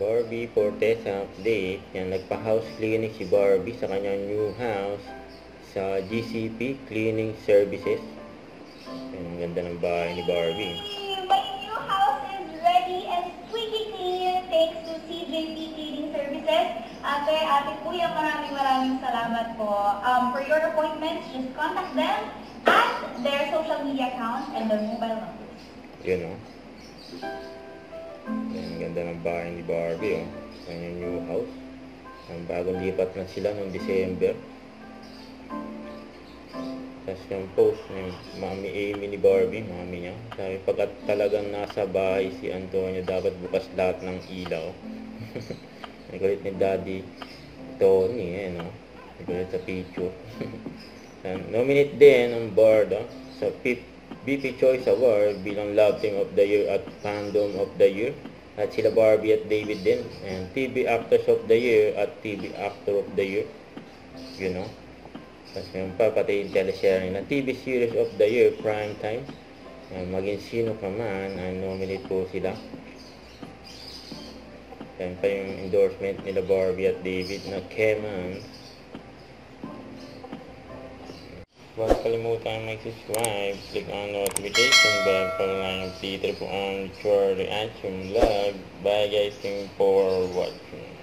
Barbie Fortesa update. Yan, nagpa-house cleaning si Barbie sa kanyang new house sa GCP Cleaning Services. Yan, ang ganda ng bahay ni Barbie. My new house is ready and squeaky clean thanks to CJP Cleaning Services. Ate Kuya, maraming salamat po. For your appointments, just contact them at their social media accounts and their mobile numbers. Yun o. Yan, ang ganda ng bahay ni Barbie o. Sa kanyang new house. Ang bagong lipat na sila noong December. Tapos yung post ni Mami Amy ni Barbie, mami niya. Sabi, pagkat talagang nasa bahay si Antonio, dapat bukas lahat ng ilaw. Nagulit ni Daddy Tony, no? Nagulit sa picture. Nominate din ang Barda sa BP Choice Award bilang Love Team of the Year at Fandom of the Year. At sila Barbie at David din. And TV Actors of the Year at TV Actor of the Year. You know? Tapos meron pa pati yung telesharing na TV Series of the Year Prime Time. Maging sino ka man, nominate po sila. Yan pa yung endorsement nila Barbie at David na Keman. Huwag kalimutan mag-subscribe, click on notification bell para lang update po ang future reaction vlog. Bye guys, thank you for watching.